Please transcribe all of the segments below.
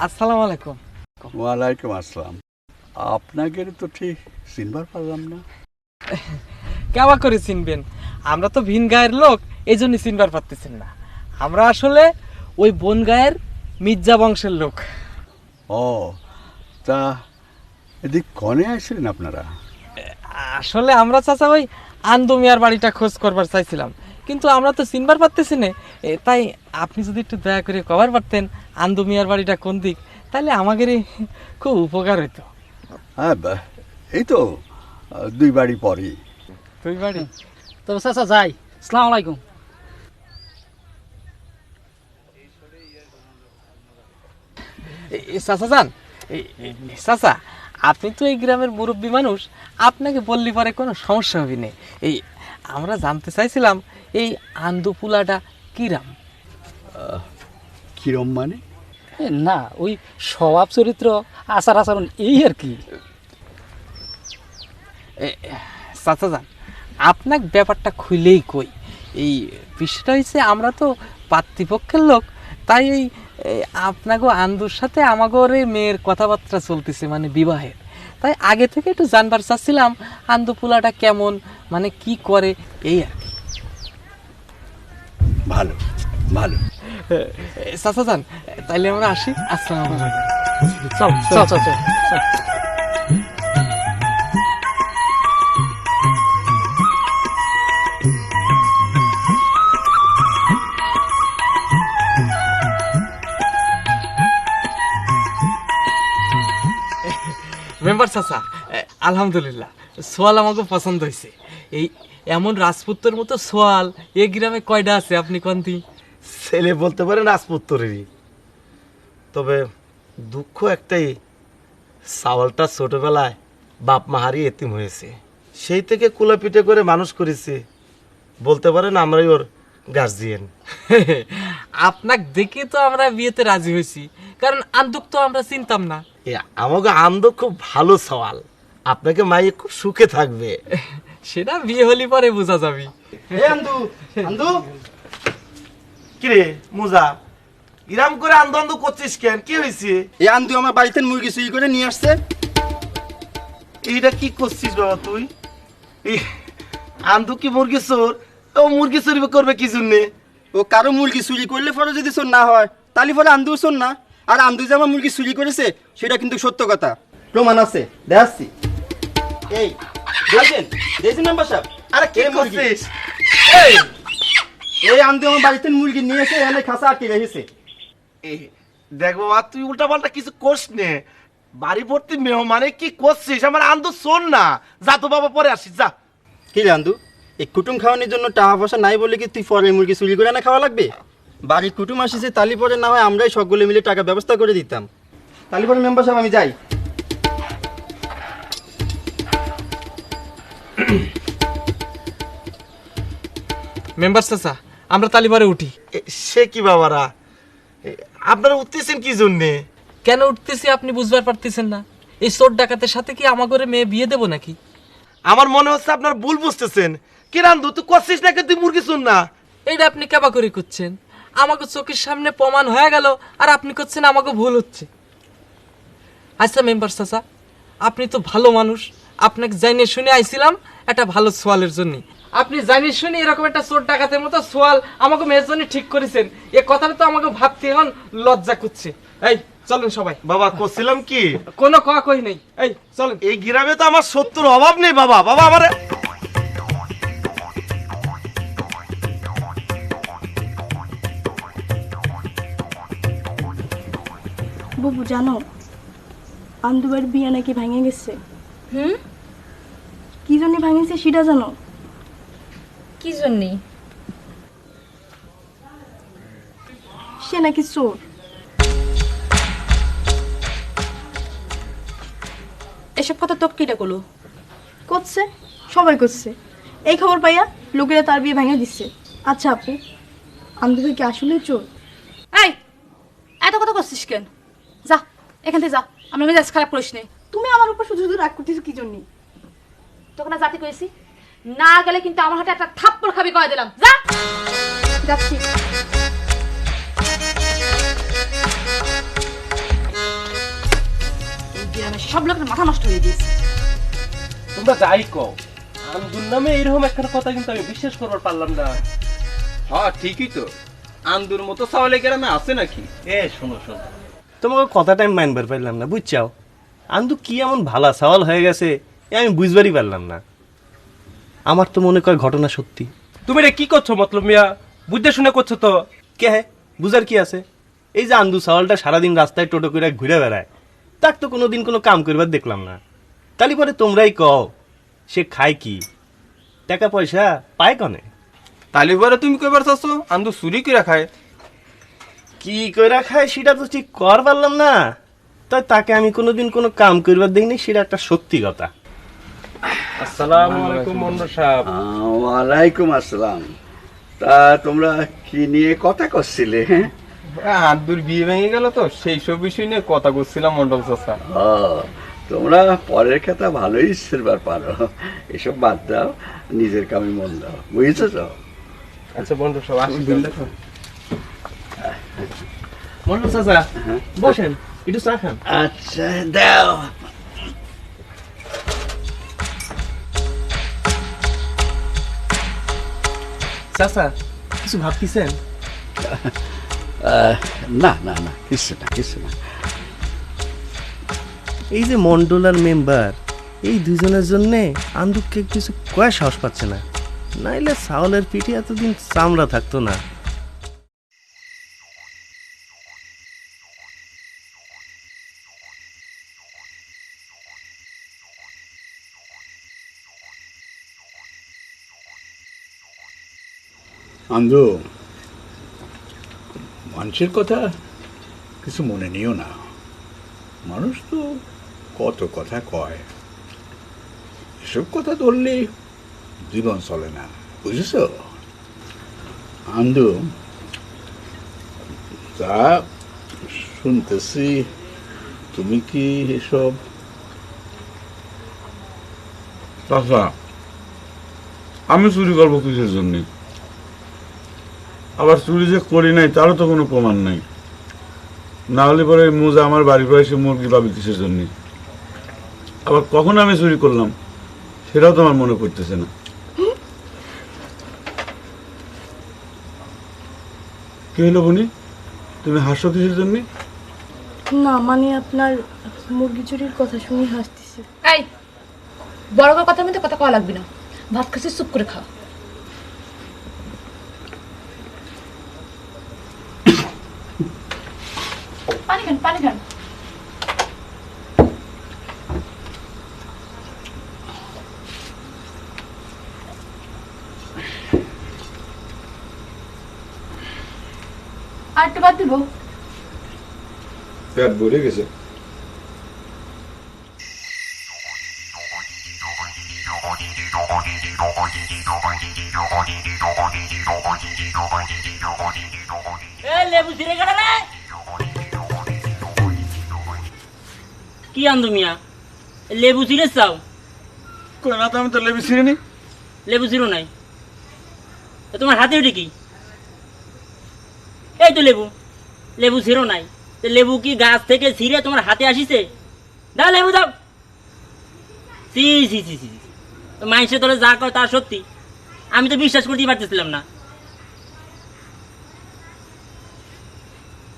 আসসালামু আলাইকুম। ওয়ালাইকুম আসসালাম। আপনাকে তো ঠিক চিনবার পারলাম না। কেমন করে চিনবেন? আমরা তো ভিন গায়ের লোক, এই জন্য চিনবার পারতেছেন না। আমরা আসলে ওই বন গায়ের মির্জা বংশের লোক। ও, তা এদিক কনে আসছিলেন আপনারা? আসলে আমরা চাচা ওই আন্দু মিয়ার বাড়িটা খোঁজ করবার চাইছিলাম, কিন্তু আমরা তো চিনবার পারতেছি না। তাই আপনি যদি একটু দয়া করে কবার পারতেন আন্দু মিয়ার বাড়িটা কোন দিক, তাহলে আমাদের খুব উপকার হইতো। হ্যাঁ, এই তো 2 বাড়ি পরেই। তুই বাড়ি? তবে চাচা যাই। আসসালামু আলাইকুম। চাচা যান। চাচা, আপনি তো এই গ্রামের মুরব্বী মানুষ, আপনাকে বললি পরে কোনো সমস্যা হবে না। এই আমরা জানতে চাইছিলাম এই আন্দুপুলাটা কিরাম? কিরম মানে? না, ওই স্বভাব চরিত্র আচার আচরণ এই আর কি। চাচা যান, আপনার ব্যাপারটা খুলেই কই। এই বিষয়টা হচ্ছে আমরা তো পাতৃপক্ষের লোক, তাই এই আপনাকে আন্দুর সাথে আমাগরে মেয়ের কথাবার্তা চলতেছে, মানে বিবাহের। তাই আগে থেকে একটু জানবার চাচ্ছিলাম আন্দু পোলাটা কেমন, মানে কি করে এই আর কি। ভালো ভালো। চাচা যান, তাইলে আমরা আসি। আসসালামু আলাইকুম। চল চল চল চল চল। মেম্বার চাচা, আলহামদুলিল্লাহ সোয়াল আমাকে পছন্দ হয়েছে। এই এমন রাজপুত্রের মতো সোয়াল এ গ্রামে কয়টা আছে আপনি কোনটি? ছেলে বলতে পারেন রাজপুত্রেরই, তবে দুঃখ একটাই, সাওয়ালটা ছোটবেলায় বাপ মা হারিয়ে এতিম হয়েছে। সেই থেকে কুলাপিঠে করে মানুষ করেছে, বলতে পারেন আমরাই ওর গার্জিয়ান। আপনাকে দেখে তো আমরা বিয়েতে রাজি হয়েছি, কারণ আন্দুক তো আমরা চিনতাম না। আমাকে আনন্দ খুব ভালো সওয়াল, আপনাকে মাইয়ে খুব সুখে থাকবে। সেটা বিয়ে হলি পরে বোঝা যাবে। আন্দু আন্দু কিরে মুজা, ইরাম করে আন্দু আন্দু করছিস কেন? কি হয়েছে? এই আন্দু আমার বাড়িতে মুরগি চুরি করে নিয়ে আসছে। এইটা কি করছিস বাবা তুই? এই আন্দু কি মুরগি চোর? ও মুরগি চুরি করবে কি জন্যে? ও কারো মুরগি চুরি করলে পরে যদি চোর না হয়, তাহলে পরে আন্দু চোর না। আর আন্দু যে আমার মুরগি চুরি করেছে সেটা কিন্তু সত্য কথা, প্রমাণ আছে, দেখাচ্ছি। এই দেখছেন, দেখছেন মেম্বার সাহেব? আরে কি এই মুরগি। করছিস? এই আন্দু আমার বাড়িতে মুরগি নিয়ে এসে এখানে খাঁচা আটকে রেখেছে। এই দেখ বাবা, তুই উল্টা পাল্টা কিছু করস নে। বাড়ি ভর্তি মেহমানে কি করছিস? আমার আন্দু শোন না, যা তো বাবা পরে আসিস যা। কি রে আন্দু, এই কুটুম খাওয়ানোর জন্য টাকা পয়সা নাই বলে কি তুই পরে মুরগি চুরি করে না খাওয়া লাগবে? বাড়ির কুটুম আসিছে, তালি পরে না হয় আমরাই সকলে মিলে টাকা ব্যবস্থা করে দিতাম। তালি পরে মেম্বার সাহেব আমি যাই। মেম্বার চাচা, আমরা তালিবারে উঠি। সে কি বাবারা, আপনারা উঠতেছেন কি জন্যে? কেন উঠতেছি আপনি বুঝবার পারতেছেন না? এই চোর ডাকাতের সাথে কি আমাগরে মেয়ে বিয়ে দেবো নাকি? আমার মনে হচ্ছে আপনার ভুল বুঝতেছেন। কি রান্দু, তুই করছিস নাকি? তুই মুরগি শুন না। এইটা আপনি কেবা করে করছেন? আমাকে চোখের সামনে প্রমাণ হয়ে গেল, আর আপনি করছেন আমাকে ভুল হচ্ছে। আচ্ছা মেম্বার চাচা, আপনি তো ভালো মানুষ, আপনাকে জানিয়ে শুনে আইছিলাম একটা ভালো সোয়ালের জন্য। আপনি জানিয়ে শুনে এরকম একটা চোর ডাকাতের মতো সোয়াল আমাকে মেয়ের জন্য ঠিক করেছেন, এ কথাটা তো আমাকে ভাবতে এখন লজ্জা করছে। এই চলেন সবাই। বাবা করছিলাম কি? কোনো কথা কই নেই, এই চলেন। এই গ্রামে তো আমার শত্রুর অভাব নেই বাবা। বাবা আমার বুবু জানো, আন্দুবার বিয়ে নাকি ভেঙে গেছে। কি জন্য ভাঙেছে সেটা জানো? কি জন্যে? সে নাকি চোর। এসব কথা তোকে কিটা করলো? করছে, সবাই করছে। এই খবর পাইয়া লোকেরা তার বিয়ে ভেঙে দিচ্ছে। আচ্ছা আপু, আন্দু ভাই কি আসলে চোর? এই এত কথা করছিস কেন? যা এখান থেকে যা, আমরা মেজাজ খারাপ করিস নে। তুমি আমার উপর শুধু শুধু রাগ করতেছো কি জন্য? তোকে না জাতি করেছি, না গেলে কিন্তু আমার হাতে একটা থাপ্পড় খাবি কয়ে দিলাম। যা। যাচ্ছি। গ্রামের সব লোকের মাথা নষ্ট হয়ে গিয়েছে। তোমরা যাই কও, আন্দুর নামে এরকম একটা কথা কিন্তু আমি বিশ্বাস করবার পারলাম না। হ্যাঁ ঠিকই তো, আন্দুর মতো চাওয়ালে গ্রামে আছে নাকি? শোনো তোমাকে কথাটা আমি মানবার পারলাম না, বুঝছাও? আন্দু কি এমন ভালা সওয়াল হয়ে গেছে আমি বুঝবারই পারলাম না। আমার তো মনে কয় ঘটনা সত্যি। তুমি এটা কি করছো মতলব মিয়া? বুঝতে শুনে করছো তো? কে হ্যাঁ, বুঝার কি আছে? এই যে আন্দু সওয়ালটা সারাদিন রাস্তায় টোটো করে ঘুরে বেড়ায়, তাক তো কোনোদিন কোনো কাম করবার দেখলাম না। তালি পরে তোমরাই কও সে খায় কি, টাকা পয়সা পায় কনে? তালি পরে তুমি কইবার চাচ্ছো আন্দু চুরি করে খায়? কি করে খায় সেটা তো ঠিক কর পারলাম না। তাই তাকে আমি কোনোদিন কোনো কাম করবার দেখিনি, সেটা একটা সত্যি কথা। আসসালামু আলাইকুম মন্ডল সাহেব। ওয়ালাইকুম আসসালাম। তা তোমরা কি নিয়ে কথা করছিলে? আন্দুর বিয়ে ভেঙে গেল তো সেই সব বিষয় নিয়ে কথা বলছিলাম মন্ডল চাচা। তোমরা পরের কথা ভালোই সেরবার পারো, এসব বাদ দাও, নিজের কামে মন দাও, বুঝেছো তো? আচ্ছা মন্ডল সাহেব আসি দেখো। মন্ডল চাচা বসেন, একটু চা খান। আচ্ছা দাও। চাচা কিছু ভাবতেছেন? না না না, কিছু না কিছু না। এই যে মন্ডল আর মেম্বার, এই দুজনের জন্যে আন্দুককে কিছু কয় সাহস পাচ্ছে না, নাইলে সাওলের পিঠে এতদিন চামড়া থাকতো না। আন্দু, মানুষের কথা কিছু মনে নিও না। মানুষ তো কত কথা কয়, এসব কথা ধরলে জীবন চলে না, বুঝেছ? আন্দু, তা শুনতেছি তুমি কি এসব? চাচা, আমি চুরি করবো কিসের জন্য? আবার চুরি যে করি নাই তারও তো কোনো প্রমাণ নাই। না হলে পরে মোজা আমার বাড়ির পরে এসে মুরগি পাবে কিসের জন্য? আবার কখন আমি চুরি করলাম সেটাও তো আমার মনে পড়তেছে না। কি হলো বনি, তুমি হাসো কিসের জন্য? না মানে আপনার মুরগি চুরির কথা শুনে হাসতেছি। এই বড় বড় কথার মধ্যে কথা কওয়া লাগবে না, ভাত খাচ্ছি চুপ করে খাও। পানি খান পানি খান। আর একটু বাদ দিব। পেট ভরে গেছে। কি আন্দু মিয়া, লেবু চিড়ে চাও? কই না তো, আমি তো লেবু ছিঁড়ে নি। লেবু চিরো নাই? তা তোমার হাতে ওটা কি? এই তো লেবু, লেবু ছিঁড়ো নাই। তো লেবু কি গাছ থেকে ছিঁড়ে তোমার হাতে আসিছে? দাও লেবু দাও। সি সি সি সি, মানুষের তোলে যা কর তা সত্যি, আমি তো বিশ্বাস করতেই পারতেছিলাম না।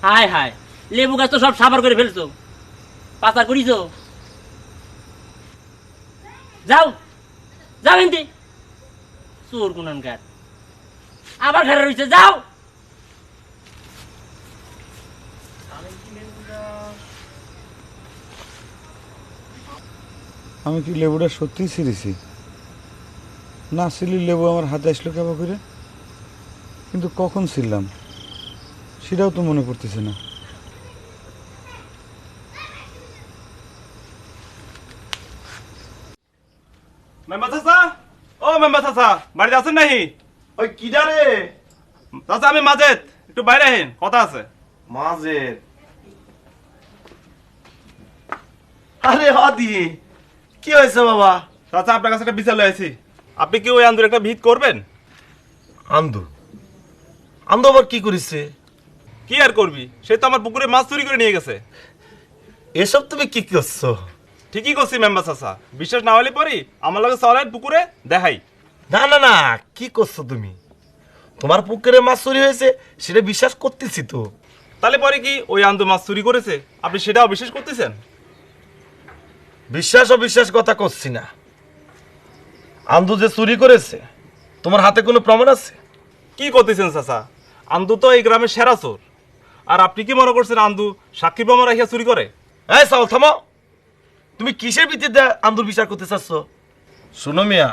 হায় হায়, লেবু গাছ তো সব সাবার করে ফেলছো, পাচার করিছো। যাও যাও এনতে, চোর গুনানগার আবার ঘরে রয়েছে, যাও। আমি কি লেবুটা সত্যিই ছিঁড়েছি? না ছিলি লেবু আমার হাতে আসলো কেবা করে? কিন্তু কখন ছিললাম সেটাও তো মনে পড়তেছে না। মেম্বার চাচা, ও মেম্বার চাচা, বাড়িতে আছেন নাকি? ওই কিডা রে? চাচা আমি মাজেদ, একটু বাইরে আহেন, কথা আছে। মাজেদ? আরে হাদি, কি হয়েছে বাবা? চাচা আপনার কাছে একটা বিচার লয়েছি, আপনি কি ওই আন্দোলন একটা ভিত করবেন? আন্দু? আন্দু আবার কি করেছে? কি আর করবি, সে তো আমার পুকুরে মাছ চুরি করে নিয়ে গেছে। এসব তুমি কি করছো? ঠিকই করছি মেম্বার চাচা, বিশ্বাস না হলে পরে আমার লগে চলেন পুকুরে দেখাই। না না না, কি করছো তুমি? তোমার পুকুরে মাছ চুরি হয়েছে সেটা বিশ্বাস করতেছি তো। তাহলে পরে কি ওই আন্দু মাছ চুরি করেছে আপনি সেটাও বিশ্বাস করতেছেন? বিশ্বাস অবিশ্বাস কথা করছি না। আন্দু যে চুরি করেছে তোমার হাতে কোনো প্রমাণ আছে? কি করতেছেন চাচা, আন্দু তো এই গ্রামের সেরা চোর। আর আপনি কি মনে করছেন আন্দু সাক্ষী প্রমাণ রাখিয়া চুরি করে? এই সাল থামো, তুমি কিসের ভিত্তিতে আন্দুর বিচার করতে চাচ্ছ? শোনো মিয়া,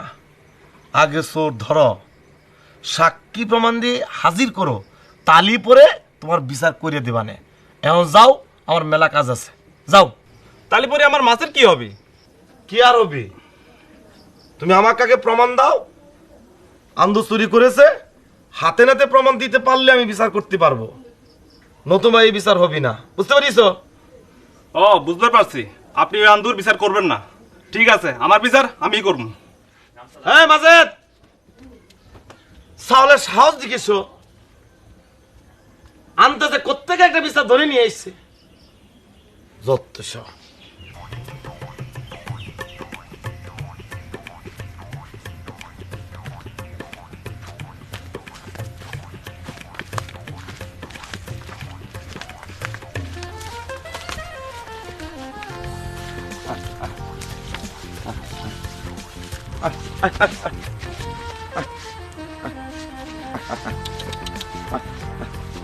আগে চোর ধরো, সাক্ষী প্রমাণ দিয়ে হাজির করো, তালি পরে তোমার বিচার করিয়ে দেবানে। এখন যাও, আমার মেলা কাজ আছে, যাও। তাহলে পরে আমার মাছের কি হবে? কি আর হবে? তুমি আমাকে আগে প্রমাণ দাও, আন্দু চুরি করেছে, হাতে নাতে প্রমাণ দিতে পারলে আমি বিচার করতে পারবো, নতুবা এই বিচার হবে না। বুঝতে পারিস? ও বুঝতে পারছি, আপনি ওই আন্দুর বিচার করবেন না। ঠিক আছে, আমার বিচার আমি করব। হ্যাঁ মাজেদ, সাহলের সাহস দেখিস, আন্দাজে কোত্থেকে একটা বিচার ধরে নিয়ে এসছে। যত সব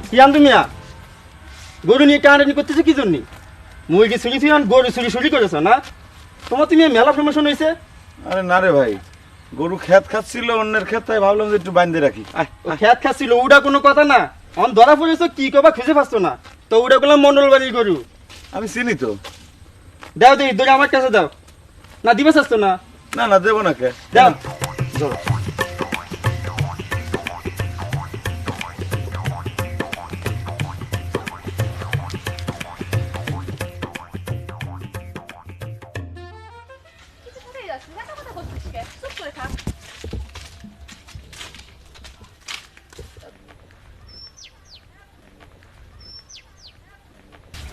কি আন্দু মিয়া, গরু নিয়ে টানাটানি করতেছে কি জন্য? মুরগি চুরি ছিল, গরু চুরি করেছো না? তোমার তুমি মেলা প্রমোশন হয়েছে। আরে না রে ভাই, গরু খেত খাচ্ছিল অন্যের খেত, তাই ভাবলাম যে একটু বাইন্ধে রাখি। খেত খাচ্ছিল, ওটা কোনো কথা না। অন ধরা পড়েছো, কি কবা খুঁজে পাচ্ছ না তো? ওটা করলাম মন্ডল বাড়ির গরু। আমি চিনি তো। দাও দেখি, দৌড়ে আমার কাছে দাও। না দিবে চাচ্ছ না? না না, দেবো না কে। দাও। ধরো।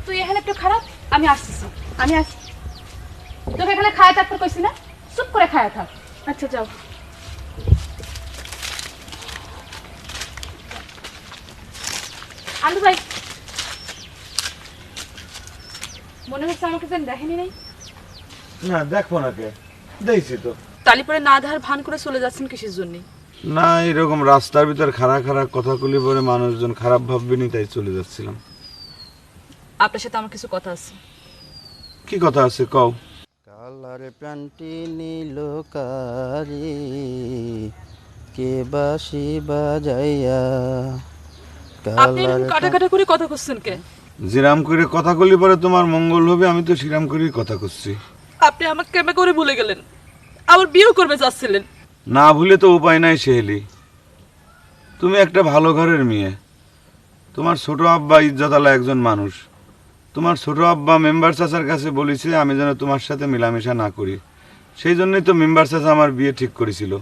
তুই এখানে একটু খারাপ, আমি আসতেছি। আমি আসছি, তোকে এখানে খায়া থাকতে কইছি না? চুপ করে খায়া থাক। আচ্ছা যাও। আন্দু ভাই, মনে হচ্ছে আমাকে যেন দেখেনি নাই। না দেখবো না কে, দেখছি তো। তালি পরে না দেখার ভান করে চলে যাচ্ছেন কিসের জন্য? না, এরকম রাস্তার ভিতর খারাপ খারাপ কথা কলি পরে মানুষজন খারাপ ভাববেনি, তাই চলে যাচ্ছিলাম। আপনার সাথে আমার কিছু কথা আছে। কি কথা আছে কও? কালার প্রান্তি নীল কারি, কে বাসি বাজাইয়া। আপনি এরকম কাটা কাটা করে কথা করছেন কে? জিরাম করে কথা কলি পরে তোমার মঙ্গল হবে, আমি তো সিরাম করেই কথা করছি। আপনি আমাকে কেমন করে ভুলে গেলেন? আবার বিয়ে করবে যাচ্ছিলেন। না ভুলে তো উপায় নাই সেহেলি। তুমি একটা ভালো ঘরের মেয়ে, তোমার ছোট আব্বা ইজ্জতালা একজন মানুষ। তোমার ছোট আব্বা মেম্বার চাচার কাছে বলেছে আমি যেন তোমার সাথে মেলামেশা না করি, সেই জন্যই তো মেম্বার চাচা আমার বিয়ে ঠিক করেছিল।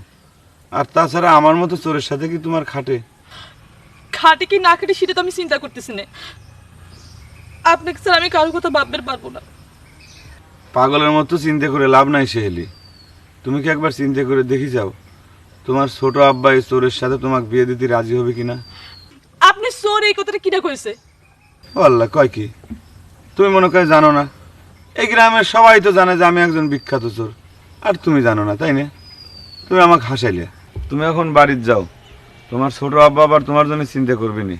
আর তাছাড়া আমার মতো চোরের সাথে কি তোমার খাটে? খাটে কি না খাটে সেটা তো আমি চিন্তা করতেছি না। আপনাকে স্যার আমি কারোর কথা ভাবতে পারবো না। পাগলের মতো চিন্তা করে লাভ নাই সেহেলি। তুমি কি একবার চিন্তা করে দেখি যাও, তোমার ছোট আব্বা এই চোরের সাথে তোমাকে বিয়ে দিতে রাজি হবে কিনা? আপনি চোর এই কথাটা কিনা কইছে? ও আল্লাহ, কয় কি? তুমি মনে করে জানো না? এই গ্রামের সবাই তো জানে যে আমি একজন বিখ্যাত চোর, আর তুমি জানো না, তাই না? তুমি আমাকে হাসাইলে। তুমি এখন বাড়িতে যাও, তোমার ছোট আব্বা আবার তোমার জন্য চিন্তা করবে নি।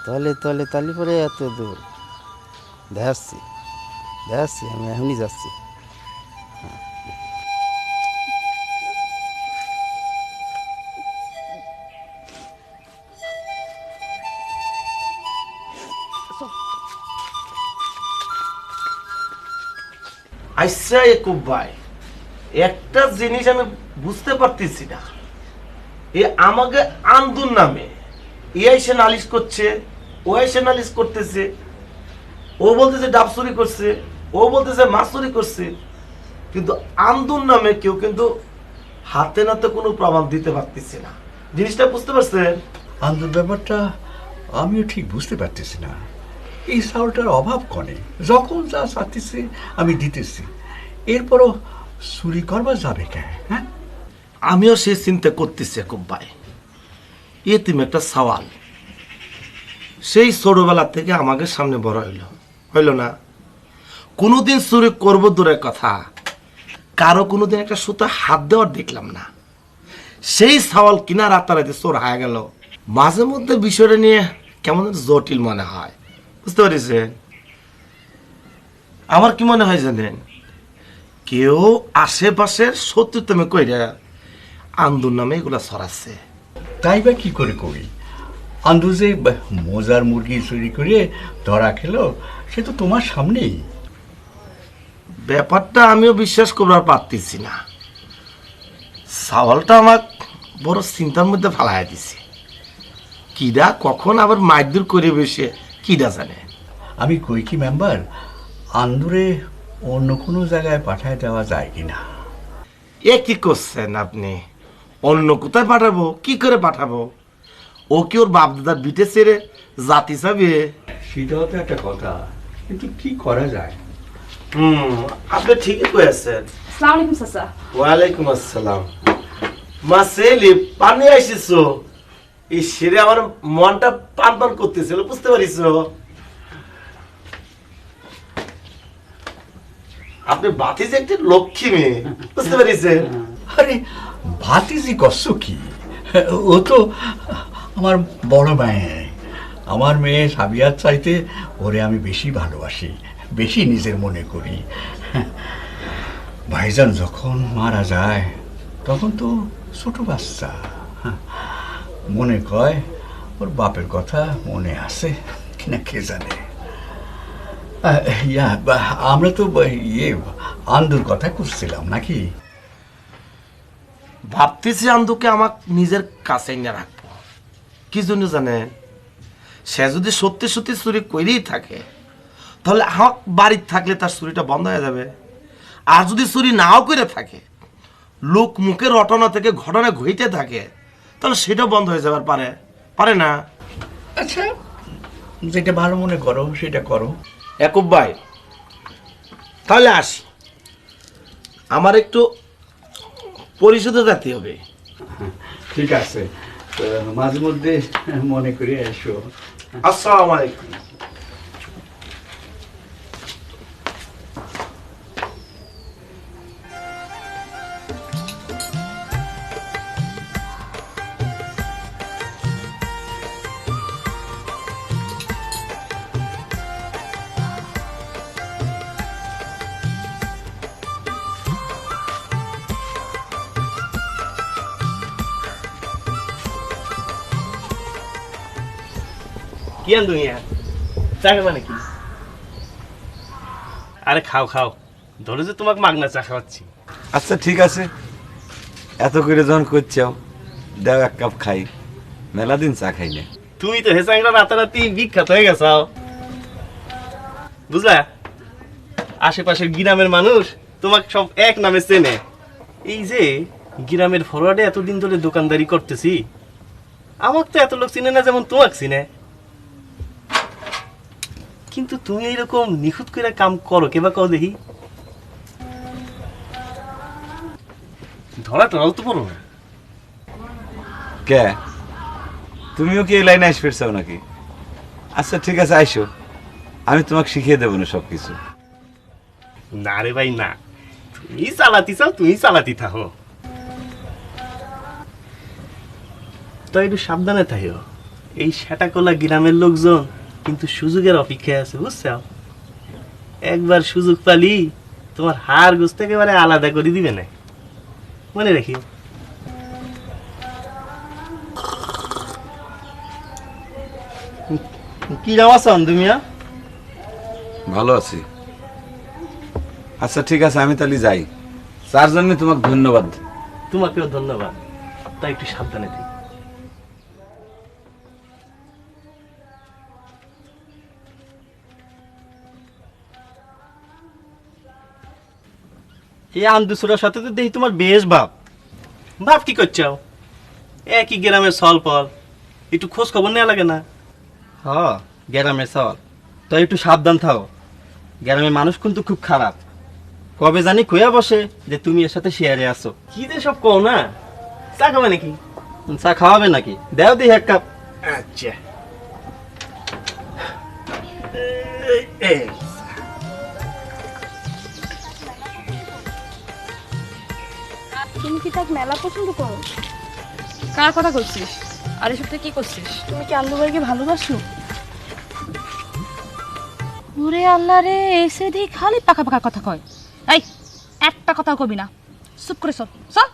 তলে তলে তালি পরে এত দূর দেখাচ্ছি, আমি এখনই যাচ্ছি। আচ্ছা একুব ভাই, একটা জিনিস আমি বুঝতে পারতেছি না, এ আমাকে আন্দুর নামে এ এসে নালিশ করছে, ও এসে নালিশ করতেছে, ও বলতেছে ডাব চুরি করছে, ও বলতেছে মাছ চুরি করছে, কিন্তু আন্দুর নামে কেউ কিন্তু হাতে নাতে কোনো প্রমাণ দিতে পারতেছে না। জিনিসটা বুঝতে পারছেন? আন্দোলন ব্যাপারটা আমিও ঠিক বুঝতে পারতেছি না। এই চাউলটার অভাব কনে, যখন যা চাচ্ছি আমি দিতেছি, এরপরও চুরি করবার যাবে কে? হ্যাঁ, আমিও সেই চিন্তা করতেছি খুব ভাই। এতিম একটা সওয়াল, সেই ছোটবেলা থেকে আমাদের সামনে বড় হইল না। কোনোদিন চুরি করবো দূরের কথা, কারো কোনোদিন একটা সুতা হাত দেওয়ার দেখলাম না। সেই সওয়াল কিনা রাতারাতি চোর হয়ে গেল। মাঝে মধ্যে বিষয়টা নিয়ে কেমন জটিল মনে হয়, বুঝতে পারছেন? আমার কি মনে হয় জানেন, কেউ আশেপাশের শত্রুতামে কইরা আন্দোলন নামে এগুলা ছড়াচ্ছে। তাই বা কি করে করি? আন্দু যে মোজার মুরগি চুরি করে ধরা খেলো, সে তো তোমার সামনেই। ব্যাপারটা আমিও বিশ্বাস করবার পারতেছি না। সাওয়ালটা আমার বড় চিন্তার মধ্যে ফালাই দিছে। কিডা কখন আবার মারধর করে বসে কিডা জানে। আমি কই কি মেম্বার, আন্দুরে অন্য কোনো জায়গায় পাঠায় দেওয়া যায় কিনা? এ কি করছেন আপনি? অন্য কোথায় পাঠাবো? কি করে পাঠাবো? ও কি ওর বাপ দাদার বিটে ছেড়ে জাতি চাবে? সেটাও তো একটা কথা, কিন্তু কি করা যায়? আপনি ঠিকই কয়েছেন। আসসালামু আলাইকুম চাচা। ওয়ালাইকুম আসসালাম। মা সেলি, পানি আসিছো? এই সেরে আমার মনটা পান পান করতেছিল, বুঝতে পারিস? আপনি বাতি যে একটি লক্ষ্মী মেয়ে, বুঝতে পারিছেন? আরে ভাতিজি কষ্ট কি? ও তো আমার বড় মেয়ে। আমার মেয়ে সাবিয়ার চাইতে ওরে আমি বেশি ভালোবাসি, বেশি নিজের মনে করি। ভাইজান যখন মারা যায় তখন তো ছোট বাচ্চা, মনে কয় ওর বাপের কথা মনে আছে কিনা কে জানে। আমরা তো আন্দুর কথা করছিলাম নাকি? ভাবতেছি আন্দুকে আমার নিজের কাছে নিয়ে রাখবো। কি জন্য জানে? সে যদি সত্যি সত্যি চুরি করেই থাকে, তাহলে আমার বাড়িতে থাকলে তার চুরিটা বন্ধ হয়ে যাবে। আর যদি চুরি নাও করে থাকে, লোক মুখের রটনা থেকে ঘটনা ঘটতে থাকে, তাহলে সেটাও বন্ধ হয়ে যাবার পারে না? আচ্ছা, যেটা ভালো মনে করো সেটা করো। একুব ভাই, তাহলে আসি। আমার একটু পরিশোধে যেতে হবে। ঠিক আছে, মাঝে মধ্যে মনে করে এসো। আসসালামু আলাইকুম। কি আন দুনিয়া চা খাবা নাকি? আরে খাও খাও, ধরো যে তোমাকে মাগনা চা খাওয়াচ্ছি। আচ্ছা ঠিক আছে, এত করে যখন করছো দাও এক কাপ খাই, মেলা দিন চা খাই না। তুমি তো হেসাংরা রাতারাতি বিখ্যাত হয়ে গেছ, বুঝলা? আশেপাশের গ্রামের মানুষ তোমাকে সব এক নামে চেনে। এই যে গ্রামের ফরওয়ার্ডে এতদিন ধরে দোকানদারি করতেছি, আমাকে তো এত লোক চিনে না যেমন তোমাকে চিনে। কিন্তু তুমি এইরকম নিখুঁত করে কাম করো কেবা কও দেখি? ধরা টরাও তো পড়ো না। কে, তুমিও কি এই লাইনে আসবে চাও নাকি? আচ্ছা ঠিক আছে, আইসো, আমি তোমাকে শিখিয়ে দেবো না সব কিছু। না রে ভাই না, তুমি চালাতি চাও, তুমি চালাতি থাকো। তো একটু সাবধানে থাকো। এই সেটাকলা গ্রামের লোকজন কিন্তু সুযোগের অপেক্ষায় আছে, বুঝছো? একবার সুযোগ পালি তোমার হাড় গোছ থেকে একেবারে আলাদা করে দিবে না, মনে রাখিও। কি নাম আছো তুমিয়া? ভালো আছি। আচ্ছা ঠিক আছে, আমি তাহলে যাই। তার জন্য তোমাকে ধন্যবাদ। তোমাকেও ধন্যবাদ। তাই একটু সাবধানে থাকি। এই আন্দুসুরার সাথে তো দেখি তোমার বেশ ভাব। ভাব কি করছাও? একই গ্রামের সল পল, একটু খোঁজ খবর নেওয়া লাগে না? হ, গ্রামের সল, তো একটু সাবধান থাও। গ্রামের মানুষ কিন্তু খুব খারাপ। কবে জানি কইয়া বসে যে তুমি এর সাথে শেয়ারে আসো। কি যে সব কও না। চা খাবে নাকি? চা খাওয়াবে নাকি? দেও দিই এক কাপ। আচ্ছা, তুমি কি তাকে মেলা পছন্দ করো? কার কথা করছিস? আর এসব তুই কি করছিস? তুমি কি আন্দু ভাইকে ভালোবাসো? ওরে আল্লাহ রে, এসে দি খালি পাকা পাকা কথা কয়। এই একটা কথাও কবি না, চুপ করে চল চল।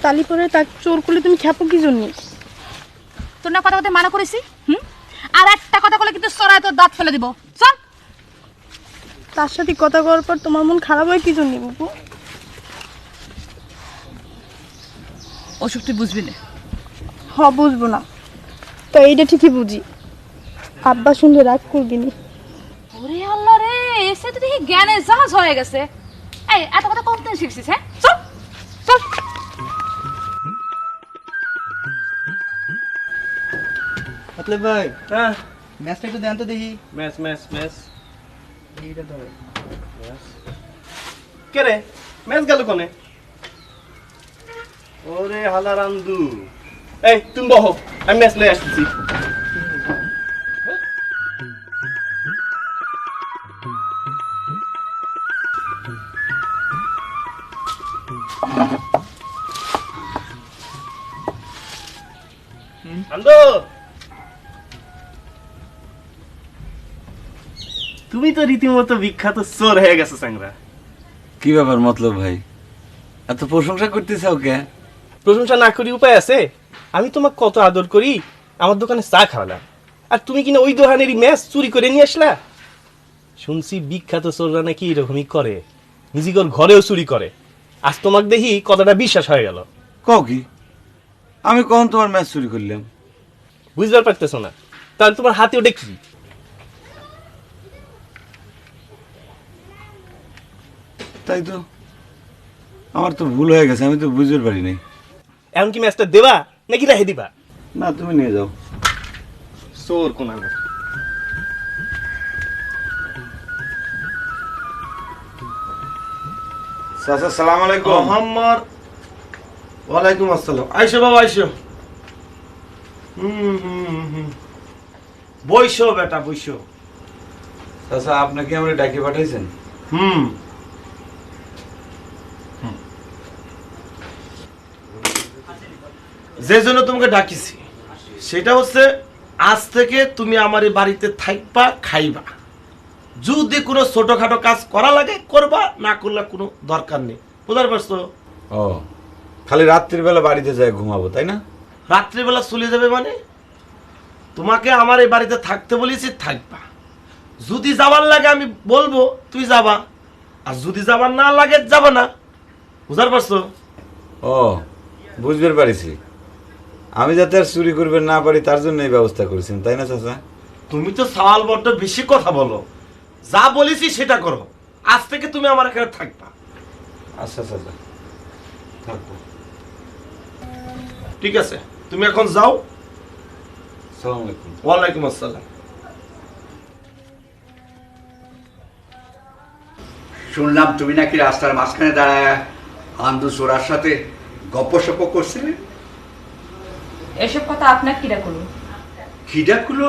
তালি পরে তাক চোর করলে তুমি খেপো কি জন্য? তোর না কথা কথা মানা করেছি। আর একটা কথা বলে কিন্তু সরায় তোর দাঁত ফেলে দিব। চল। তার সাথে কথা করার পর তোমার মন খারাপ হয় কি জন্য বুবু? ওসব তুই বুঝবি না। বুঝবো না তো এইটা ঠিকই বুঝি। আব্বা শুনলে রাগ করবি নি। ওরে আল্লাহ রে, এসে তো দেখি জ্ঞানের জাহাজ হয়ে গেছে। এই এত কথা কম দিন শিখছিস? হ্যাঁ চল চল। আতলে ভাই, হ্যাঁ ম্যাচটা একটু দেন তো দেখি। ম্যাচ ম্যাচ ম্যাচ এইটা ধরে। কে রে, ম্যাচ গেল কোনে? ওরে হালা রান্দু, এই তুমি বহ, আমি ম্যাচ লয়ে আসতেছি। আন্দো, তুমি তো রীতিমতো বিখ্যাত চোর হয়ে গেছো স্যাংরা। কি ব্যাপার মতলব ভাই, এত প্রশংসা করতেছ ওকে? প্রশংসা না করি উপায় আছে? আমি তোমাকে কত আদর করি, আমার দোকানে চা খাওয়ালাম, আর তুমি কিনা ওই দোকানেরই ম্যাচ চুরি করে নিয়ে আসলা। শুনছি বিখ্যাত চোররা নাকি এরকমই করে, নিজের ঘরেও চুরি করে। আজ তোমাকে দেখি কতটা বিশ্বাস হয়ে গেল। কও কি? আমি কখন তোমার ম্যাচ চুরি করলাম? বুঝবার পারতেছো না? তাহলে তোমার হাতে ওটা কি? তাই তো, আমার তো ভুল হয়ে গেছে, আমি তো বুঝতে পারি নাই। এমনকি ম্যাচটা দেবা নাকি রেখে দিবা? না, তুমি নিয়ে যাও। চোর কোন আমি। চাচা সালাম আলাইকুম। মোহাম্মদ, ওয়ালাইকুম আসসালাম। আইসো বাবা আইসো। বইসো বেটা বইসো। চাচা আপনাকে আমরা ডাকি পাঠাইছেন? যে জন্য তোমাকে ডাকিছি সেটা হচ্ছে, আজ থেকে তুমি আমার এই বাড়িতে থাকবা, খাইবা। যদি কোনো ছোটখাটো কাজ করা লাগে করবা, না করলে কোনো দরকার নেই। বুঝতে পারছো? ও, খালি রাত্রির বেলা বাড়িতে যায় ঘুমাবো তাই না? রাত্রিবেলা চলে যাবে মানে? তোমাকে আমার এই বাড়িতে থাকতে বলেছি, থাকবা। যদি যাবার লাগে আমি বলবো তুই যাবা, আর যদি যাবার না লাগে যাবা না। বুঝতে পারছো? ও, বুঝতে পারিছি। আমি যাতে আর চুরি করবে না পারি তার জন্য এই ব্যবস্থা করেছেন তাই না চাচা? তুমি তো সওয়াল বড্ড বেশি কথা বলো। যা বলেছি সেটা করো। আজ থেকে তুমি আমার এখানে থাকবা। আচ্ছা চাচা, থাকবো। ঠিক আছে, তুমি এখন যাও। সালাম আলাইকুম। ওয়ালাইকুম আসসালাম। শুনলাম তুমি নাকি রাস্তার মাঝখানে দাঁড়ায় আন্দু চোরার সাথে গপ্পসপ্প করছিলে। এসব কথা আপনার কিরা করুন? খিদাগুলো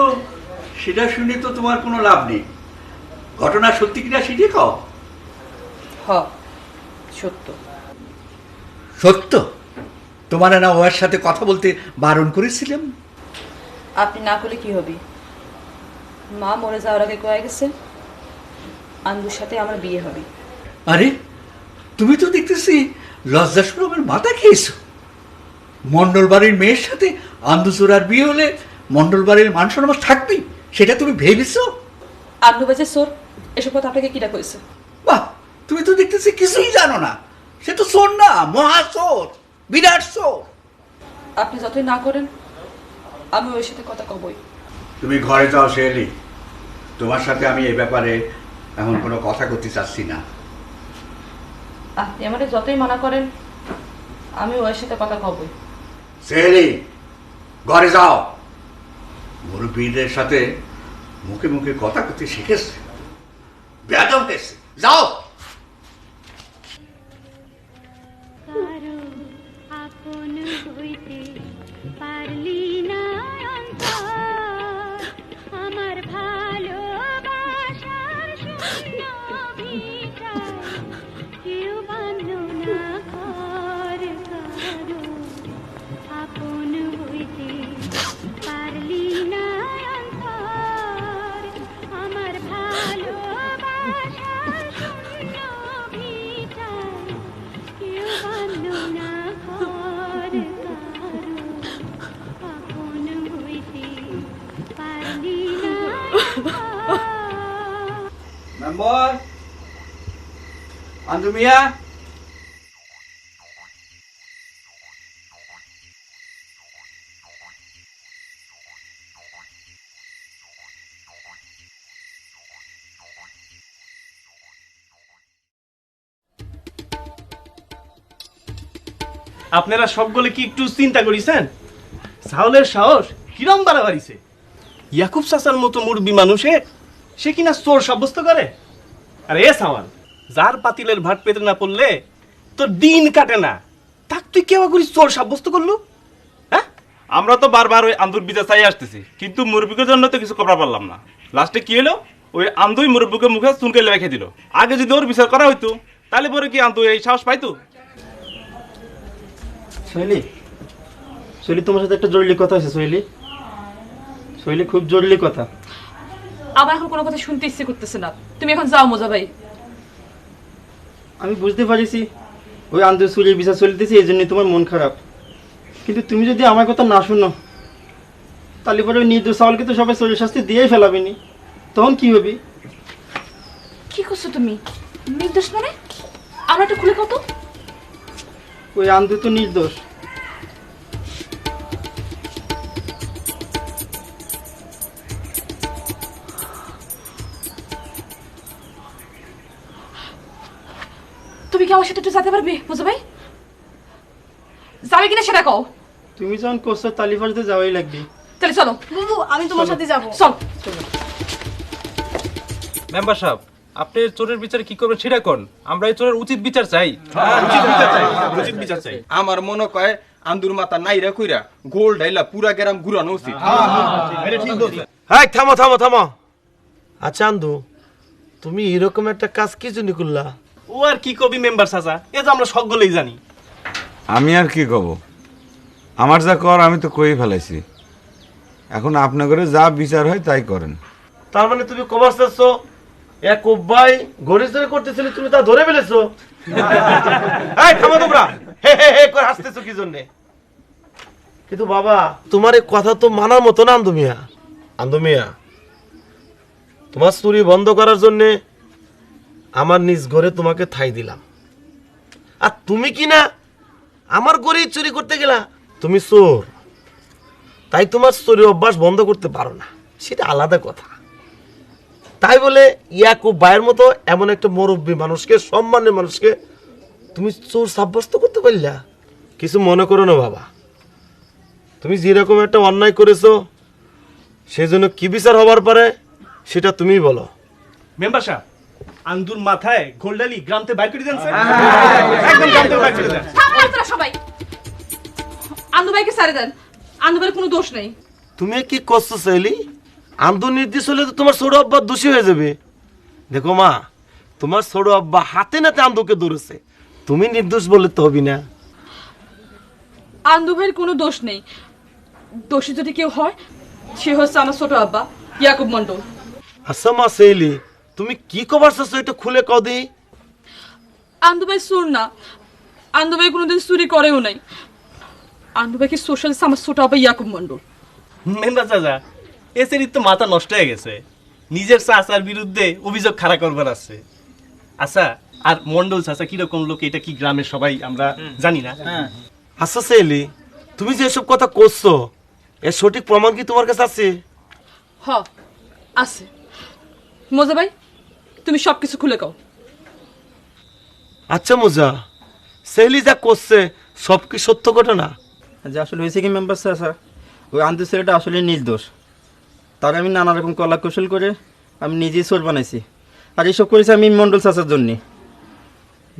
সেটা শুনে তো তোমার কোনো লাভ নেই। ঘটনা সত্যি কিনা সেটি কও। সত্য। সত্য? তোমার না ওর সাথে কথা বলতে বারণ করেছিলাম? আপনি না করলে কি হবে? মা মরে যাওয়ার আগে কয়ে গেছে আন্দুর সাথে আমার বিয়ে হবে। আরে তুমি তো দেখতেছি লজ্জা শরমের মাথা খেয়েছো। মন্ডল বাড়ির মেয়ের সাথে আন্দু চোরার বিয়ে হলে মন্ডল বাড়ির মান সম্মান থাকবে, সেটা তুমি ভেবেছো? আন্দু বেঁচে চোর, এসব কথা আপনাকে কিরা কইছে? বাহ, তুমি তো দেখতেছি কিছুই জানো না। সে তো চোর না, মহা চোর, বিরাট চোর। আপনি যতই না করেন আমি ওর সাথে কথা কবই। তুমি ঘরে যাও শেলি, তোমার সাথে আমি এই ব্যাপারে এমন কোনো কথা করতে চাচ্ছি না। আপনি আমাকে যতই মানা করেন আমি ওর সাথে কথা কবই। সেহেলি ঘরে যাও, মুরব্বীদের সাথে মুখে মুখে কথা করতে শিখেছে, বেয়াদব গেছে, যাও। কারো আপন হইতে পারলি না অন্তর, আমার ভালোবাসার শূন্য ভিটায় কেউ বাঁধলো না ঘর। কারো আপন হইতে পারলি না অন্তর, আমার ভালোবাসার শূন্য ভিটায় কেউ বাঁধলো না ঘর। কারো আপন হইতে পারলি না অন্তর। মেম্বার আন্দু মিয়া, আপনারা সকলে কি একটু চিন্তা করেছেন সাউলের সাহস কিরম বাড়াবাড়িছে? ইয়াকুব চাচার মতো মুরব্বী মানুষে সে কিনা চোর সাব্যস্ত করে। আর এ সাওয়াল, যার পাতিলের ভাত পেতে না পড়লে তোর দিন কাটে না, তাক তুই কেবা করি চোর সাব্যস্ত করলু? হ্যাঁ, আমরা তো বারবার ওই আন্দুর বিচার চাই আসতেছি, কিন্তু মুরব্বীর জন্য তো কিছু করা পারলাম না। লাস্টে কি হলো, ওই আন্দুই মুরব্বীকে মুখে চুনকে রেখে দিল। আগে যদি ওর বিচার করা হইতো তাহলে পরে কি আন্দু এই সাহস পাইতো? শৈলী, শৈলী তোমার সাথে একটা জরুরি কথা আছে। শৈলী, শৈলী খুব জরুরি কথা। আমার এখন কোনো কথা শুনতে ইচ্ছে করতেছে না, তুমি এখন যাও মোজা ভাই। আমি বুঝতে পারিছি ওই আন্দোলন চুরির বিচার চলিতেছে, এই জন্যই তোমার মন খারাপ। কিন্তু তুমি যদি আমার কথা না শুনো তাহলে পরে ওই নির্দোষ চাওয়ালকে তো সবাই চুরির শাস্তি দিয়েই ফেলাবিনি, তখন কি হবে? কি করছো তুমি? নির্দোষ মানে? আমরা একটু খুলে কত। ওই আন্দু তো নির্দোষ। তুমি কি আমার সাথে একটু যেতে পারবে মোজা ভাই? যাবে কিনা সেটা কও। তুমি যখন করছো তালিফাজতে যাওয়াই লাগবে। তাহলে চলো। বুবু আমি তোমার সাথে যাবো। চল। মেম্বার সাহেব, আপনি চোরের বিচার কি করবেন সেটা কোন? আমরা এই চোরের উচিত বিচার চাই। উচিত বিচার চাই। আমার মনে কয় আন্দুর মাথা নাইরা কইরা গোল ডাইলা পুরা গ্রাম ঘুরানো উচিত। হ্যাঁ, থামো থামো থামো। আচ্ছা আন্দু, তুমি এরকম একটা কাজ কি জন্য করলা? ও আর কি কবি মেম্বার চাচা, এ তো আমরা সকলেই জানি। আমি আর কি কব, আমার যা কর আমি তো কই ফেলাইছি। এখন আপনাদের যা বিচার হয় তাই করেন। তার মানে তুমি কবার চাচ্ছ এক ভাই ঘড়ি ধরে করতেছিলে, তুমি তা ধরে ফেলেছো? এই থামো তোমরা, হে হে হে করে হাসতেছো কি জন্য? কিন্তু বাবা, তোমার এই কথা তো মানার মতো না। আন্দু মিয়া, আন্দু মিয়া, তোমার চুরি বন্ধ করার জন্য আমার নিজ ঘরে তোমাকে ঠাই দিলাম, আর তুমি কি না আমার ঘরেই চুরি করতে গেলা? তুমি চোর, তাই তোমার চুরি অভ্যাস বন্ধ করতে পারো না, সেটা আলাদা কথা। তাই বলে ইয়াকুব ভাইয়ের মতো এমন একটা মুরব্বী মানুষকে, সম্মানের মানুষকে তুমি চোর সাব্যস্ত করতে পারলা? কিছু মনে করো না বাবা, তুমি যেরকম একটা অন্যায় করেছো সেজন্য কি বিচার হবার পারে সেটা তুমিই বলো। মেম্বার সাহেব, আন্দুর মাথায় গোলডালি গ্রামতে বাইর করে দেন স্যার, একদম গ্রামতে বাইর করে দেন। থামো আপনারা সবাই, আন্দু ভাইকে ছেড়ে দেন। আন্দু ভাইয়ের কোনো দোষ নেই। তুমি কি করছো শৈলী? আন্দু নির্দেশ হলে তো তোমার ছোট আব্বা দোষী হয়ে যাবে। দেখো মা, তোমার ছোট আব্বা হাতে নাতে আন্দুকে ধরেছে, তুমি নির্দোষ বললে তো হবি না। আন্দু ভাইয়ের কোনো দোষ নেই। দোষী যদি কেউ হয় সে হচ্ছে আমার ছোট আব্বা ইয়াকুব মন্ডল। আচ্ছা মা শৈলী, তুমি কি কবার চাচ্ছো এটা খুলে কদি? আন্দু ভাই চোর না, আন্দু ভাই কোনোদিন চুরি করেও নাই। আন্দু ভাইকে সোশ্যাল আমার ছোট আব্বা ইয়াকুব মন্ডল। মেম্বার চাচা, এ শ্রেণীর তো মাথা নষ্ট হয়ে গেছে, নিজের চাচার বিরুদ্ধে অভিযোগ খাড়া করবার আছে। আচ্ছা, আর মন্ডল চাচা কিরকম লোক এটা কি গ্রামের সবাই আমরা জানি না? আচ্ছা শৈলী, তুমি যে এসব কথা করছো এর সঠিক প্রমাণ কি তোমার কাছে আছে? হ আছে। মোজা ভাই, তুমি সবকিছু খুলে কও। আচ্ছা মোজা, শৈলী যা করছে সব কি সত্য ঘটনা? যে আসলে হয়েছে কি মেম্বার চাচা, ওই আন্দু ছেলেটা আসলে নির্দোষ। তার আমি নানা রকম কলা কৌশল করে আমি নিজেই চোর বানাইছি। আর এইসব করেছি আমি মন্ডল চাচার জন্যে।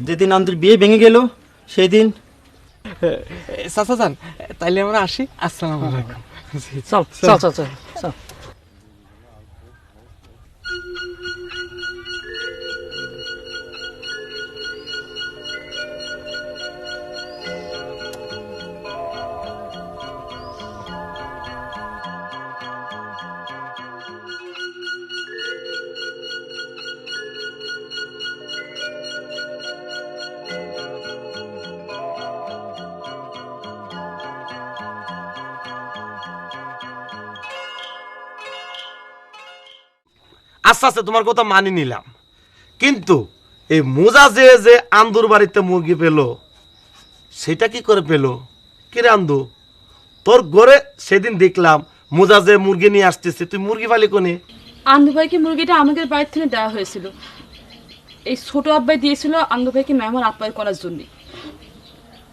যেদিন আন্দুর বিয়ে ভেঙে গেল সেই দিন চাচা যান, তাইলে আমরা আসি। আসসালামু আলাইকুম। চল চল চল চল চল। আচ্ছা আচ্ছা, তোমার কথা মানি নিলাম, কিন্তু এই মোজা যে যে আন্দুর বাড়িতে মুরগি পেল, সেটা কি করে পেল? কিরে আন্দু, তোর ঘরে সেদিন দেখলাম মোজা যে মুরগি নিয়ে আসতেছে, তুই মুরগি পালি কোনে? আন্দু ভাইকে মুরগিটা আমাদের বাড়ির থেকে দেওয়া হয়েছিল। এই ছোট আব্বাই দিয়েছিল আন্দু ভাইকে মেহমান আপ্যায়ন করার জন্য।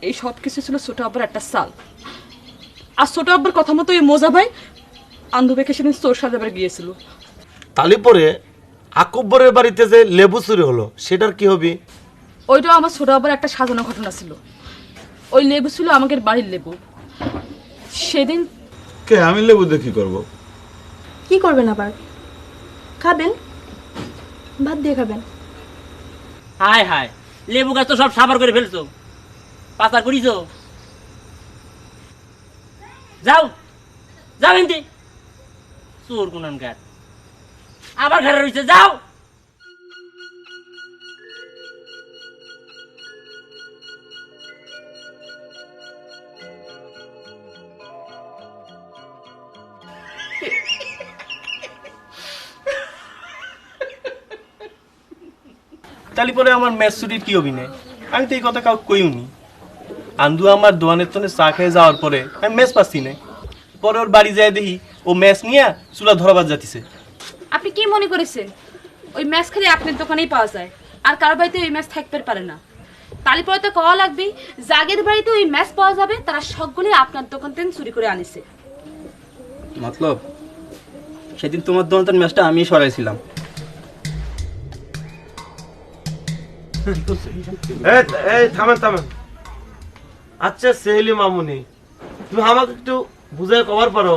এই সব কিছু ছিল ছোট আব্বার একটা সাল। আর ছোট আব্বার কথা মতো এই মোজা ভাই আন্দু ভাইকে সেদিন চোর সাজাবার গিয়েছিল। তালি পরে আকব্বরের বাড়িতে যে লেবু চুরি হলো, সেটার কি হবে? ওইটাও আমার ছোট আব্বার একটা সাজানো ঘটনা ছিল। ওই লেবু ছিল আমাদের বাড়ির লেবু। সেদিন কে আমি লেবু দিয়ে কি করবো? কি করবেন আবার? খাবেন, ভাত দিয়ে খাবেন। হায় হায়, লেবু গাছ তো সব সাবার করে ফেলছো, পাচার করিছো। যাও যাও এনতে, চোর গুনানগার আবার ঘরে রয়েছে, যাও। তালি পরে আমার ম্যাচ ছুটির কি অভিনয়? আমি তো এই কথা কাউ কইউনি। আন্দু আমার দোয়ানের তনে চা খেয়ে যাওয়ার পরে আমি ম্যাচ পাচ্ছি না। পরে ওর বাড়ি যায় দেখি ও ম্যাচ নিয়ে চুলা ধরাবাদ যাতিছে। আপনি কি মনে করেছেন ওই ম্যাচ খালি আপনার দোকানেই পাওয়া যায়, আর কার বাড়িতে ওই ম্যাচ থাকতে পারে না? তালি পরে তো কওয়া লাগবে যাদের বাড়িতে ওই ম্যাচ পাওয়া যাবে তারা সবগুলোই আপনার দোকান থেকে চুরি করে আনিছে। মতলব সেদিন তোমার দোকান ম্যাচটা আমি সরাইছিলাম। এই থামেন থামেন। আচ্ছা সেহেলি মামুনি, তুমি আমাকে একটু বুঝাই কবার পারো,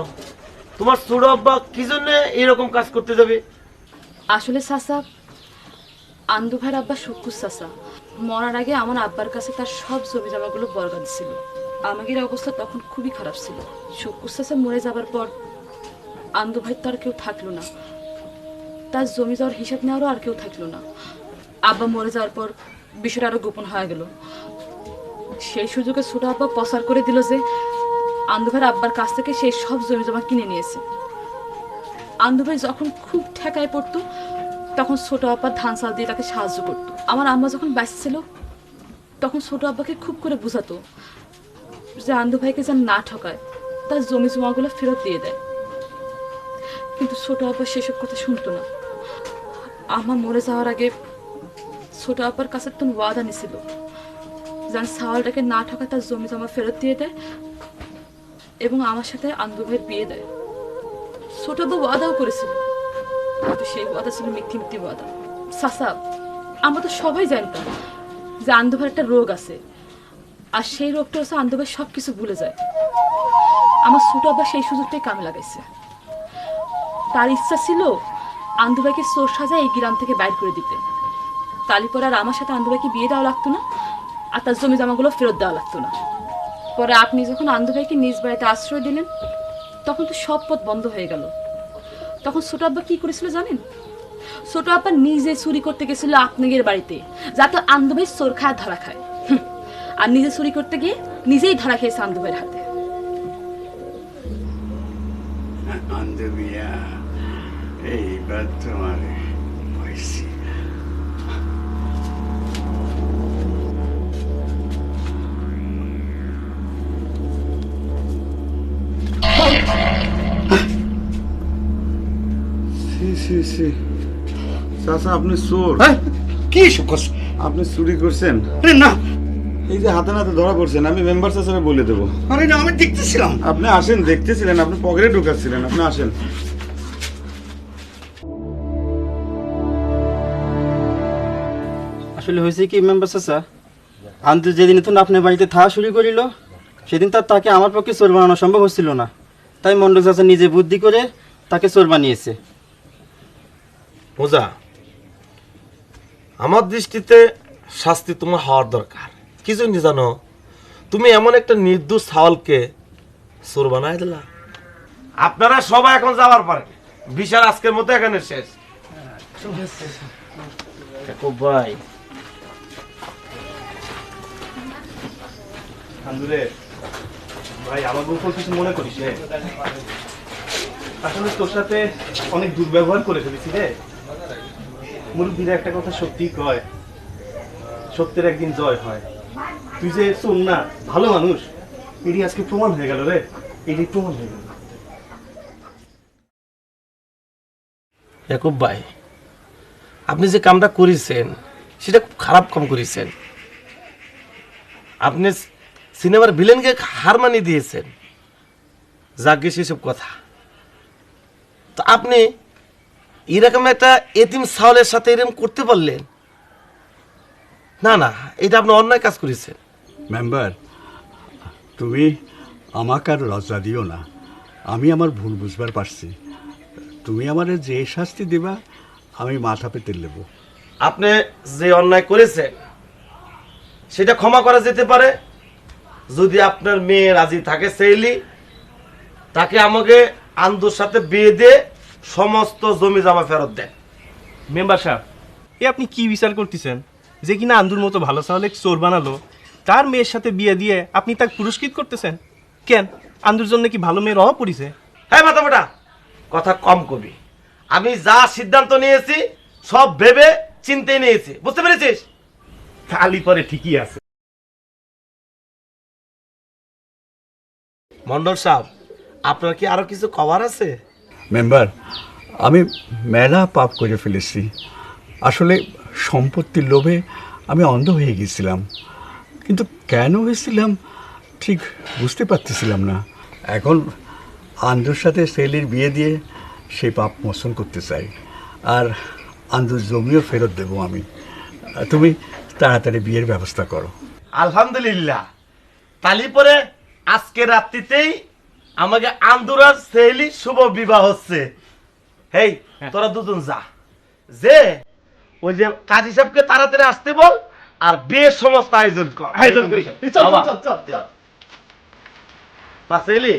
তোমার ছোট আব্বা কি জন্য এরকম কাজ করতে যাবে? আসলে চাচা, আন্দু ভাইয়ের আব্বা শকুর চাচা মরার আগে আমার আব্বার কাছে তার সব জমি জমাগুলো বর্গা দিছিল। আমাদের অবস্থা তখন খুবই খারাপ ছিল। শকুর চাচা মরে যাবার পর আন্দু ভাই তো আর কেউ থাকলো না, তার জমি যাওয়ার হিসাব নেওয়ারও আর কেউ থাকলো না। আব্বা মরে যাওয়ার পর বিষয়টা আরো গোপন হয়ে গেল। সেই সুযোগে ছোট আব্বা প্রচার করে দিল যে আন্দু ভাইয়ের আব্বার কাছ থেকে সেই সব জমি জমা কিনে নিয়েছে। আন্দু ভাই যখন খুব ঠেকায় পড়তো তখন ছোট আব্বা ধান চাল দিয়ে তাকে সাহায্য করতো। আমার আম্মা যখন বাইসে ছিল তখন ছোট আব্বাকে খুব করে বোঝাতো যে আন্দু ভাইকে যেন না ঠকায়, তার জমি জমাগুলো ফেরত দিয়ে দেয়। কিন্তু ছোট আব্বা সেসব কথা শুনতো না। আমার মরে যাওয়ার আগে ছোট আব্বার কাছে তো ওয়াদা নিছিল যেন সাওয়ালটাকে না ঠকায় তার জমি জমা ফেরত দিয়ে দেয় এবং আমার সাথে আন্দু ভাইয়ের বিয়ে দেয়। ছোট আব্বা ওয়াদাও করেছিল, কিন্তু সেই ওয়াদা ছিল মিথ্যে মিথ্যে ওয়াদা। চাচা, আমরা তো সবাই জানতাম যে আন্দু ভাইয়ের একটা রোগ আছে, আর সেই রোগটা হচ্ছে আন্দু ভাই সব কিছু ভুলে যায়। আমার ছোট আব্বা সেই সুযোগটাই কামে লাগাইছে। তার ইচ্ছা ছিল আন্দু ভাইকে চোর সাজায় এই গ্রাম থেকে বাইর করে দিতে। তালিপর আর আমার সাথে আন্দু ভাইকে বিয়ে দেওয়া লাগতো না, আর তার জমি জমাগুলো ফেরত দেওয়া লাগতো না। পরে আপনি যখন আন্দু ভাইকে নিজ বাড়িতে আশ্রয় দিলেন তখন তো সব পথ বন্ধ হয়ে গেল। তখন ছোট আব্বা কি করেছিল জানেন? ছোট আব্বা নিজে চুরি করতে গেছিল আপনাদের বাড়িতে, যাতে আন্দু ভাই চোর খায় ধরা খায়। আর নিজে চুরি করতে গিয়ে নিজেই ধরা খেয়েছে আন্দু ভাইয়ের হাতে। আন্দু মিয়া, এইবার তোমার পাইছি। চাচা আপনি চোর? কি সব করছো? আপনি চুরি করছেন? না, এই যে হাতে নাতে ধরা পড়ছেন, আমি মেম্বার হিসেবে বলে দেবো। আরে না, আমি দেখতেছিলাম। আপনি আসেন, দেখতেছিলেন, আপনি পকেটে ঢুকাচ্ছিলেন, আপনি আসেন। আসলে হয়েছে কি মেম্বার চাচা, আন্দু যেদিন তো আপনার বাড়িতে থাকা শুরু করিল সেদিন তাকে আমার পক্ষে চোর বানানো সম্ভব হচ্ছিল না, তাই মন্ডল চাচা নিজে বুদ্ধি করে তাকে চোর বানিয়েছে। পূজা, আমার দৃষ্টিতে শাস্তি তোমার হওয়ার দরকার। কি জন্য জানো? তুমি এমন একটা নির্দোষ ছাওয়ালকে চোর বানাই দিলা। আপনারা সবাই এখন যাওয়ার পারে, বিচার আজকের মতো এখানে শেষ। ভাই আন্দুরে ভাই, আমার উপর কিছু মনে করিস রে। আসলে তোর সাথে অনেক দুর্ব্যবহার করে ফেলেছি রে। মুরব্বীরা একটা কথা সত্যি কয়, সত্যের একদিন জয় হয়। তুই যে শোন না ভালো মানুষ, এটি আজকে প্রমাণ হয়ে গেল রে, এটি প্রমাণ হয়ে গেল। ইয়াকুব ভাই, আপনি যে কামটা করেছেন সেটা খুব খারাপ কাম করেছেন। আপনি সিনেমার ভিলেনকে হার মানিয়ে দিয়েছেন। যাকে সেসব কথা, তো আপনি এরকম একটা এতিম ছাওয়ালের সাথে এরকম করতে পারলেন না? না, এটা আপনি অন্যায় কাজ করেছেন। মেম্বার, তুমি আমাকে আর লজ্জা দিও না, আমি আমার ভুল বুঝবার পারছি। তুমি আমার যে শাস্তি দিবা আমি মাথা পেতে নেব। আপনি যে অন্যায় করেছেন সেটা ক্ষমা করা যেতে পারে যদি আপনার মেয়ে রাজি থাকে। সেইলি তাকে আমাকে আন্দুর সাথে বিয়ে দিয়ে সমস্ত জমি জমা ফেরত দেন। মেম্বার সাহেব, এ আপনি কি বিচার করতেছেন? যে কিনা আন্দুর মতো ভালো চাহলে চোর বানালো, তার মেয়ের সাথে বিয়ে দিয়ে আপনি তাকে পুরস্কৃত করতেছেন কেন? আন্দুর জন্য কি ভালো মেয়ের অভাব পড়িছে? হ্যাঁ মাথা মোটা কথা কম কবি। আমি যা সিদ্ধান্ত নিয়েছি সব ভেবে চিন্তে নিয়েছি, বুঝতে পেরেছিস? খালি পরে ঠিকই আছে। মন্ডল সাহেব, আপনার কি আরো কিছু কভার আছে? মেম্বার, আমি মেলা পাপ করে ফেলেছি। আসলে সম্পত্তির লোভে আমি অন্ধ হয়ে গেছিলাম, কিন্তু কেন হয়েছিলাম ঠিক বুঝতে পারতেছিলাম না। এখন আন্দুর সাথে সেলির বিয়ে দিয়ে সেই পাপ মোচন করতে চাই, আর আন্দুর জমিও ফেরত দেবো আমি। তুমি তাড়াতাড়ি বিয়ের ব্যবস্থা করো। আলহামদুলিল্লাহ, তালি পরে আজকে রাত্রিতেই আমাকে আন্দুরার সেলি শুভ বিবাহ হচ্ছে। হেই, তোরা দুজন যা, যে ওই যে কাজী সাহেবকে তাড়াতাড়ি আসতে বল, আর বিয়ের সমস্ত আয়োজন কর। আয়োজন করি। চল চল চল। সেলি,